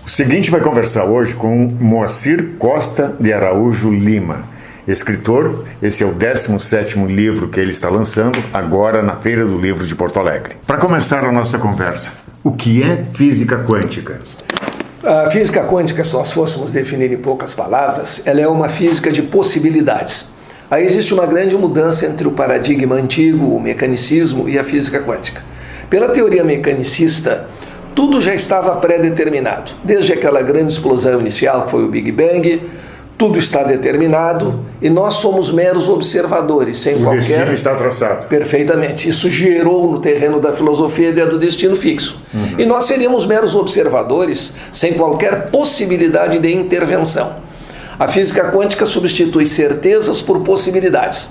O seguinte vai conversar hoje com Moacir Costa de Araújo Lima, escritor. Esse é o 17º livro que ele está lançando agora na Feira do Livro de Porto Alegre. Para começar a nossa conversa, o que é física quântica? A física quântica, se nós fôssemos definir em poucas palavras, ela é uma física de possibilidades. Aí existe uma grande mudança entre o paradigma antigo, o mecanicismo, e a física quântica. Pela teoria mecanicista, tudo já estava pré-determinado. Desde aquela grande explosão inicial, que foi o Big Bang, tudo está determinado e nós somos meros observadores, sem qualquer... O destino está traçado. Perfeitamente. Isso gerou no terreno da filosofia a ideia do destino fixo. E nós seríamos meros observadores, sem qualquer possibilidade de intervenção. A física quântica substitui certezas por possibilidades.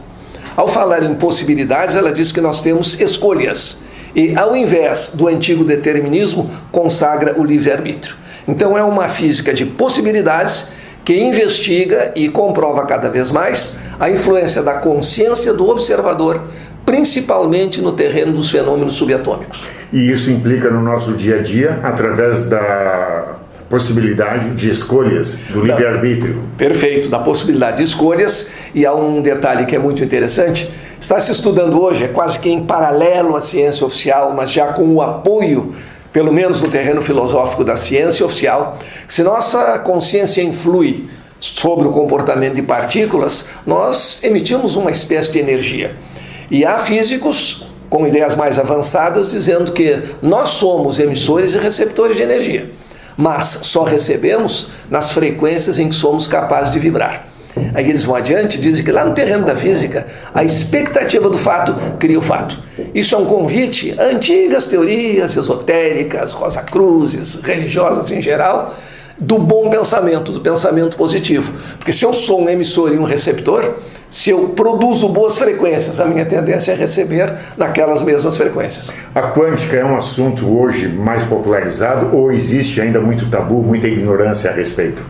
Ao falar em possibilidades, ela diz que nós temos escolhas. E, ao invés do antigo determinismo, consagra o livre-arbítrio. Então, é uma física de possibilidades que investiga e comprova cada vez mais a influência da consciência do observador, principalmente no terreno dos fenômenos subatômicos. E isso implica no nosso dia a dia, através da possibilidade de escolhas, do livre-arbítrio. Perfeito, da possibilidade de escolhas. E há um detalhe que é muito interessante. Está se estudando hoje, é quase que em paralelo à ciência oficial, mas já com o apoio, pelo menos no terreno filosófico da ciência oficial, se nossa consciência influi sobre o comportamento de partículas, nós emitimos uma espécie de energia. E há físicos com ideias mais avançadas dizendo que nós somos emissores e receptores de energia, mas só recebemos nas frequências em que somos capazes de vibrar. Aí eles vão adiante e dizem que lá no terreno da física, a expectativa do fato cria o fato. Isso é um convite a antigas teorias esotéricas, rosacruzes, religiosas em geral, do bom pensamento, do pensamento positivo. Porque se eu sou um emissor e um receptor, se eu produzo boas frequências, a minha tendência é receber naquelas mesmas frequências. A quântica é um assunto hoje mais popularizado ou existe ainda muito tabu, muita ignorância a respeito?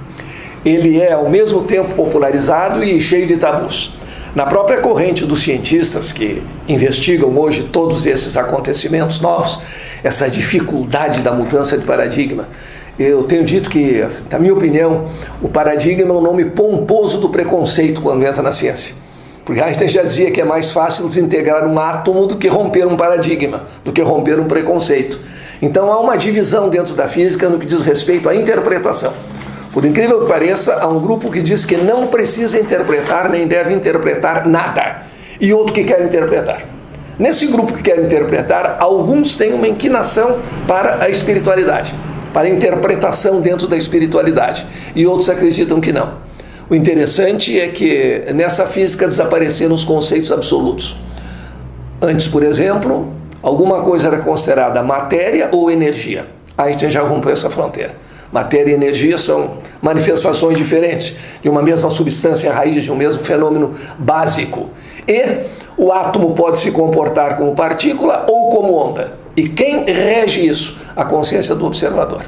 Ele é ao mesmo tempo popularizado e cheio de tabus. Na própria corrente dos cientistas que investigam hoje todos esses acontecimentos novos, essa dificuldade da mudança de paradigma, eu tenho dito que, na minha opinião, o paradigma é um nome pomposo do preconceito quando entra na ciência. Porque Einstein já dizia que é mais fácil desintegrar um átomo do que romper um paradigma, do que romper um preconceito. Então há uma divisão dentro da física no que diz respeito à interpretação. Por incrível que pareça, há um grupo que diz que não precisa interpretar nem deve interpretar nada, e outro que quer interpretar. Nesse grupo que quer interpretar, alguns têm uma inclinação para a espiritualidade, para a interpretação dentro da espiritualidade, e outros acreditam que não. O interessante é que nessa física desapareceram os conceitos absolutos. Antes, por exemplo, alguma coisa era considerada matéria ou energia. Einstein já rompeu essa fronteira. Matéria e energia são manifestações diferentes de uma mesma substância raiz, de um mesmo fenômeno básico. E o átomo pode se comportar como partícula ou como onda. E quem rege isso? A consciência do observador.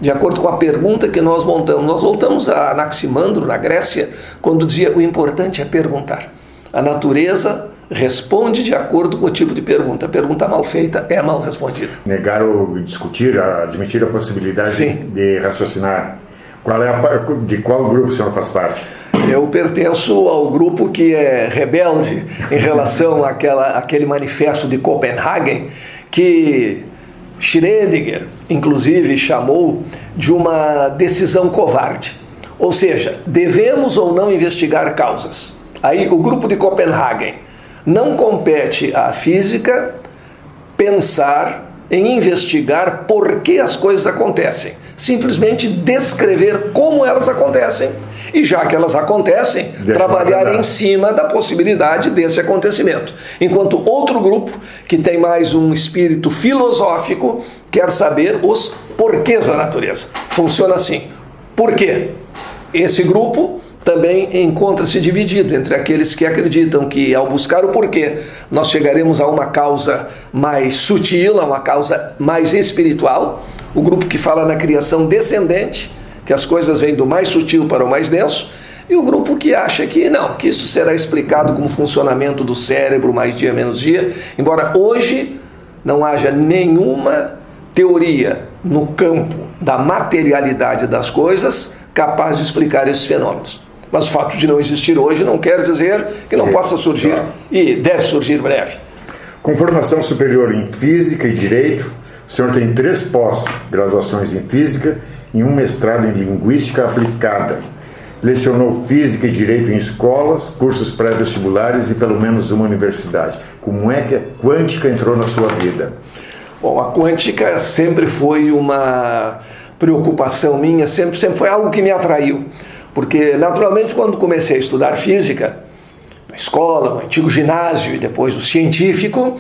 De acordo com a pergunta que nós montamos, nós voltamos a Anaximandro, na Grécia, quando dizia o importante é perguntar. A natureza responde de acordo com o tipo de pergunta. A pergunta mal feita é mal respondida. Negar ou discutir, admitir a possibilidade de raciocinar. De qual grupo o senhor faz parte? Eu pertenço ao grupo que é rebelde em relação àquele manifesto de Copenhagen, que Schrödinger, inclusive, chamou de uma decisão covarde. Ou seja, devemos ou não investigar causas. Aí o grupo de Copenhagen: não compete à física pensar em investigar por que as coisas acontecem. Simplesmente descrever como elas acontecem. E já que elas acontecem, trabalhar em cima da possibilidade desse acontecimento. Enquanto outro grupo, que tem mais um espírito filosófico, quer saber os porquês da natureza. Funciona assim. Por quê? Esse grupo também encontra-se dividido entre aqueles que acreditam que, ao buscar o porquê, nós chegaremos a uma causa mais sutil, a uma causa mais espiritual. O grupo que fala na criação descendente, que as coisas vêm do mais sutil para o mais denso, e o grupo que acha que não, que isso será explicado como funcionamento do cérebro mais dia menos dia, embora hoje não haja nenhuma teoria no campo da materialidade das coisas capaz de explicar esses fenômenos. Mas o fato de não existir hoje não quer dizer que não possa surgir, e deve surgir breve. Com formação superior em Física e Direito, o senhor tem 3 pós-graduações em Física e um mestrado em Linguística Aplicada. Lecionou Física e Direito em escolas, cursos pré-vestibulares e pelo menos uma universidade. Como é que a quântica entrou na sua vida? Bom, a quântica sempre foi uma preocupação minha, sempre foi algo que me atraiu. Porque, naturalmente, quando comecei a estudar física, na escola, no antigo ginásio e depois no científico,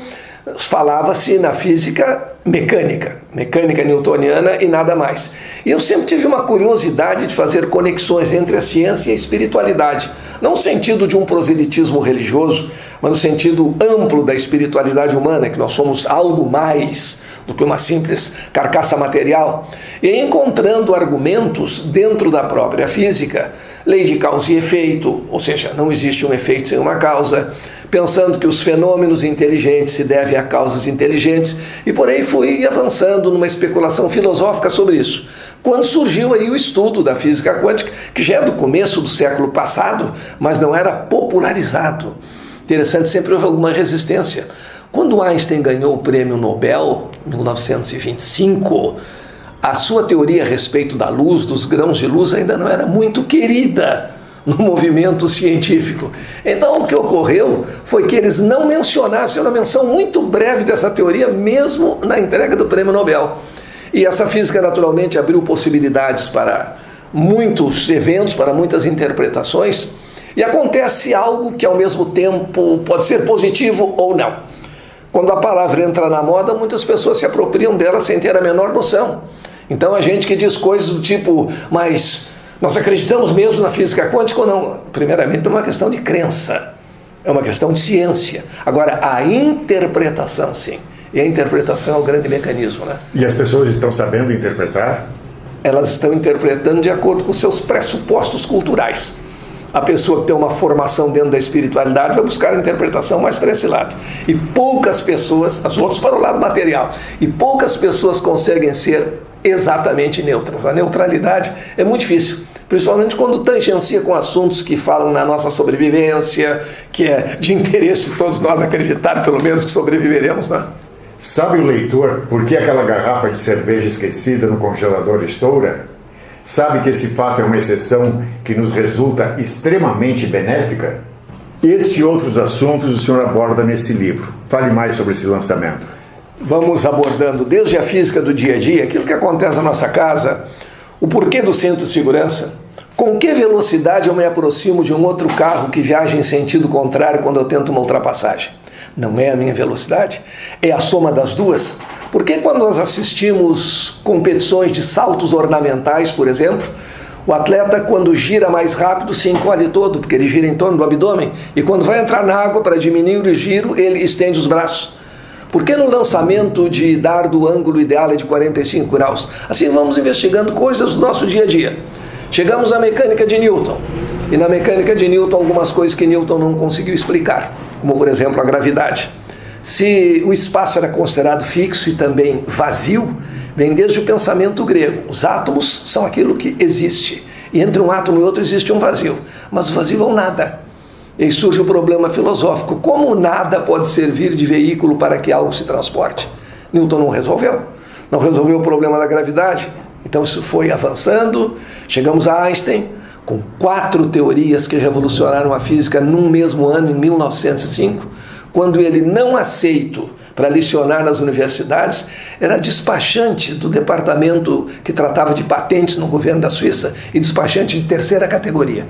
falava-se na física mecânica newtoniana e nada mais. E eu sempre tive uma curiosidade de fazer conexões entre a ciência e a espiritualidade, não no sentido de um proselitismo religioso, mas no sentido amplo da espiritualidade humana, que nós somos algo mais do que uma simples carcaça material, e encontrando argumentos dentro da própria física, lei de causa e efeito, ou seja, não existe um efeito sem uma causa, pensando que os fenômenos inteligentes se devem a causas inteligentes, e por aí fui avançando numa especulação filosófica sobre isso. Quando surgiu aí o estudo da física quântica, que já é do começo do século passado, mas não era popularizado. Interessante, sempre houve alguma resistência. Quando Einstein ganhou o prêmio Nobel, em 1925, a sua teoria a respeito da luz, dos grãos de luz, ainda não era muito querida no movimento científico. Então, o que ocorreu foi que eles não mencionaram, fizeram uma menção muito breve dessa teoria, mesmo na entrega do prêmio Nobel. E essa física, naturalmente, abriu possibilidades para muitos eventos, para muitas interpretações, e acontece algo que, ao mesmo tempo, pode ser positivo ou não. Quando a palavra entra na moda, muitas pessoas se apropriam dela sem ter a menor noção. Então, a gente que diz coisas do tipo, mas nós acreditamos mesmo na física quântica ou não? Primeiramente, não é uma questão de crença, é uma questão de ciência. Agora, a interpretação, sim. E a interpretação é o grande mecanismo, né? E as pessoas estão sabendo interpretar? Elas estão interpretando de acordo com seus pressupostos culturais. A pessoa que tem uma formação dentro da espiritualidade vai buscar a interpretação mais para esse lado. E poucas pessoas, as outras para o lado material, e poucas pessoas conseguem ser exatamente neutras. A neutralidade é muito difícil, principalmente quando tangencia com assuntos que falam na nossa sobrevivência, que é de interesse de todos nós acreditar, pelo menos, que sobreviveremos, né? Sabe o leitor por que aquela garrafa de cerveja esquecida no congelador estoura? Sabe que esse fato é uma exceção que nos resulta extremamente benéfica? Este e outros assuntos o senhor aborda nesse livro. Fale mais sobre esse lançamento. Vamos abordando desde a física do dia a dia, aquilo que acontece na nossa casa, o porquê do cinto de segurança, com que velocidade eu me aproximo de um outro carro que viaja em sentido contrário quando eu tento uma ultrapassagem. Não é a minha velocidade, é a soma das duas. Porque quando nós assistimos competições de saltos ornamentais, por exemplo, o atleta, quando gira mais rápido, se encolhe todo, porque ele gira em torno do abdômen, e quando vai entrar na água para diminuir o giro, ele estende os braços. Por que no lançamento de dardo o ângulo ideal é de 45 graus? Assim vamos investigando coisas do nosso dia a dia. Chegamos à mecânica de Newton, e na mecânica de Newton algumas coisas que Newton não conseguiu explicar, como por exemplo a gravidade. Se o espaço era considerado fixo e também vazio, vem desde o pensamento grego. Os átomos são aquilo que existe. E entre um átomo e outro existe um vazio. Mas o vazio é um nada. E aí surge o problema filosófico. Como o nada pode servir de veículo para que algo se transporte? Newton não resolveu. Não resolveu o problema da gravidade. Então isso foi avançando. Chegamos a Einstein, com 4 teorias que revolucionaram a física num mesmo ano, em 1905. Quando ele, não aceito para lecionar nas universidades, era despachante do departamento que tratava de patentes no governo da Suíça e despachante de 3ª categoria.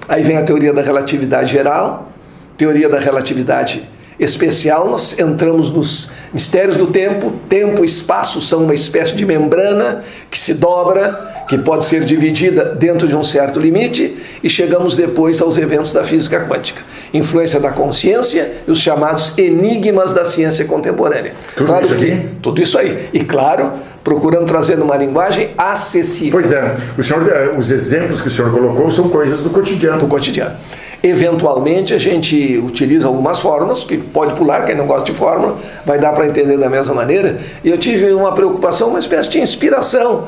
Aí vem a teoria da relatividade geral, teoria da relatividade especial, nós entramos nos mistérios do tempo. Tempo e espaço são uma espécie de membrana que se dobra, que pode ser dividida dentro de um certo limite, e chegamos depois aos eventos da física quântica. Influência da consciência e os chamados enigmas da ciência contemporânea. Tudo isso aí. E claro, procurando trazer numa linguagem acessível. Pois é, os exemplos que o senhor colocou são coisas do cotidiano. Do cotidiano. Eventualmente a gente utiliza algumas fórmulas, que pode pular, quem não gosta de fórmula, vai dar para entender da mesma maneira. E eu tive uma preocupação, uma espécie de inspiração.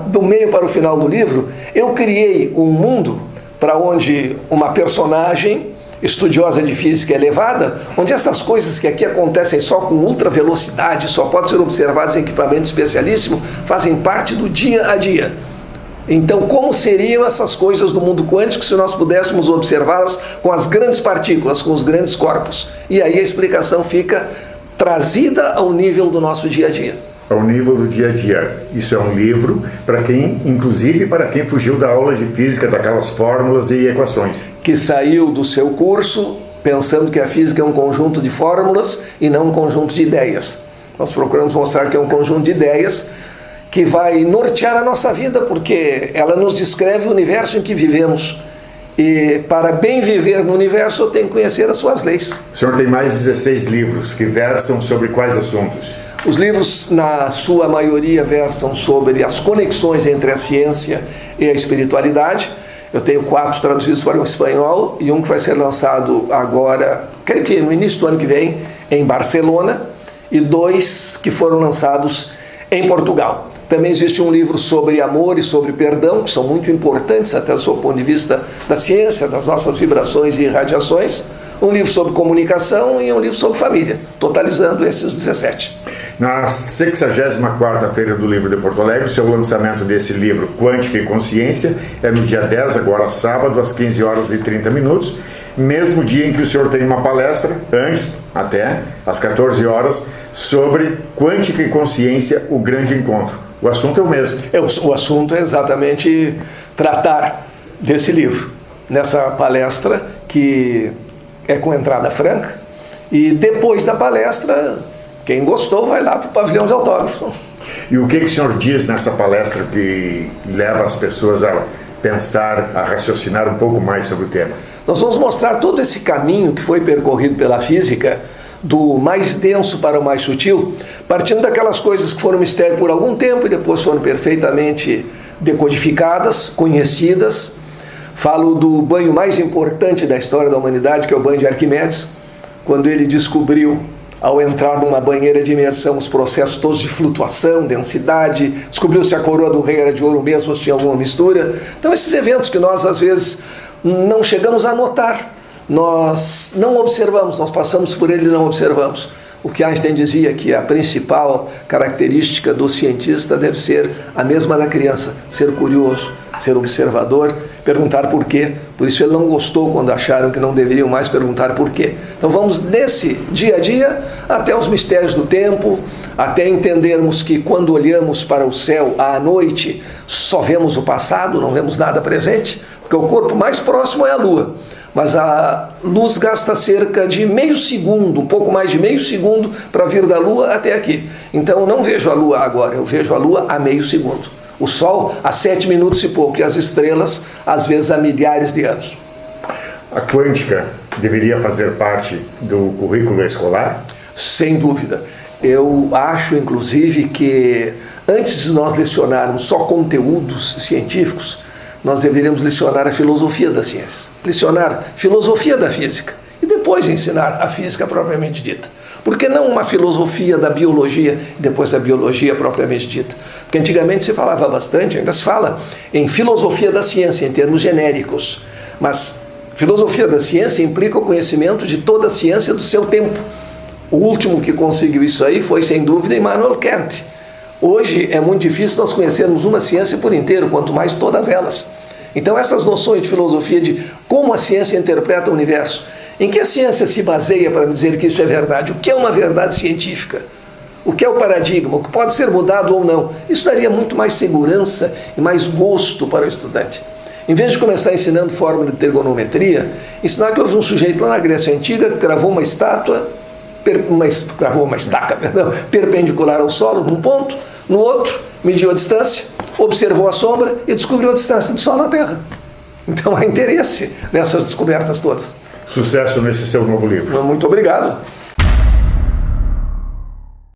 Do meio para o final do livro, eu criei um mundo para onde uma personagem estudiosa de física elevada, onde essas coisas que aqui acontecem só com ultra velocidade, só podem ser observadas em equipamento especialíssimo, fazem parte do dia a dia. Então, como seriam essas coisas do mundo quântico se nós pudéssemos observá-las com as grandes partículas, com os grandes corpos? E aí a explicação fica trazida ao nível do nosso dia a dia. Ao nível do dia a dia. Isso é um livro para quem, inclusive para quem fugiu da aula de física, daquelas fórmulas e equações. Que saiu do seu curso pensando que a física é um conjunto de fórmulas e não um conjunto de ideias. Nós procuramos mostrar que é um conjunto de ideias que vai nortear a nossa vida, porque ela nos descreve o universo em que vivemos. E para bem viver no universo, eu tenho que conhecer as suas leis. O senhor tem mais 16 livros que versam sobre quais assuntos? Os livros, na sua maioria, versam sobre as conexões entre a ciência e a espiritualidade. Eu tenho 4 traduzidos para o espanhol e um que vai ser lançado agora, creio que no início do ano que vem, em Barcelona, e 2 que foram lançados em Portugal. Também existe um livro sobre amor e sobre perdão, que são muito importantes até do seu ponto de vista da ciência, das nossas vibrações e irradiações. Um livro sobre comunicação e um livro sobre família, totalizando esses 17. Na 64ª Feira do Livro de Porto Alegre, o seu lançamento desse livro, Quântica e Consciência, é no dia 10, agora sábado, às 15 horas e 30 minutos, mesmo dia em que o senhor tem uma palestra, antes, até, às 14 horas, sobre Quântica e Consciência, o grande encontro. O assunto é o mesmo. O assunto é exatamente tratar desse livro, nessa palestra que é com entrada franca, e depois da palestra, quem gostou vai lá para o pavilhão de autógrafo. E o que o senhor diz nessa palestra que leva as pessoas a pensar, a raciocinar um pouco mais sobre o tema? Nós vamos mostrar todo esse caminho que foi percorrido pela física, do mais denso para o mais sutil, partindo daquelas coisas que foram mistério por algum tempo e depois foram perfeitamente decodificadas, conhecidas. Falo do banho mais importante da história da humanidade, que é o banho de Arquimedes, quando ele descobriu, ao entrar numa banheira de imersão, os processos todos de flutuação, densidade, descobriu se a coroa do rei era de ouro mesmo, se tinha alguma mistura. Então esses eventos que nós às vezes não chegamos a notar, nós não observamos, nós passamos por ele e não observamos. O que Einstein dizia que a principal característica do cientista deve ser a mesma da criança, ser curioso, ser observador, perguntar por quê. Por isso ele não gostou quando acharam que não deveriam mais perguntar por quê. Então vamos desse dia a dia até os mistérios do tempo, até entendermos que quando olhamos para o céu à noite só vemos o passado, não vemos nada presente, porque o corpo mais próximo é a Lua. Mas a luz gasta cerca de meio segundo, um pouco mais de meio segundo para vir da Lua até aqui. Então eu não vejo a Lua agora, eu vejo a Lua a meio segundo. O Sol a 7 minutos e pouco, e as estrelas às vezes a milhares de anos. A quântica deveria fazer parte do currículo escolar? Sem dúvida. Eu acho, inclusive, que antes de nós lecionarmos só conteúdos científicos, nós deveríamos lecionar a filosofia das ciências, lecionar filosofia da física e depois ensinar a física propriamente dita. Por que não uma filosofia da biologia e depois a biologia propriamente dita? Porque antigamente se falava bastante, ainda se fala, em filosofia da ciência, em termos genéricos. Mas filosofia da ciência implica o conhecimento de toda a ciência do seu tempo. O último que conseguiu isso aí foi, sem dúvida, Immanuel Kant. Hoje é muito difícil nós conhecermos uma ciência por inteiro, quanto mais todas elas. Então essas noções de filosofia de como a ciência interpreta o universo, em que a ciência se baseia para dizer que isso é verdade, o que é uma verdade científica, o que é o paradigma, o que pode ser mudado ou não, isso daria muito mais segurança e mais gosto para o estudante. Em vez de começar ensinando fórmula de trigonometria, ensinar que houve um sujeito lá na Grécia Antiga que gravou uma estaca perpendicular ao solo num ponto, no outro mediu a distância, observou a sombra e descobriu a distância do Sol na Terra. Então há interesse nessas descobertas todas. Sucesso nesse seu novo livro. Muito obrigado.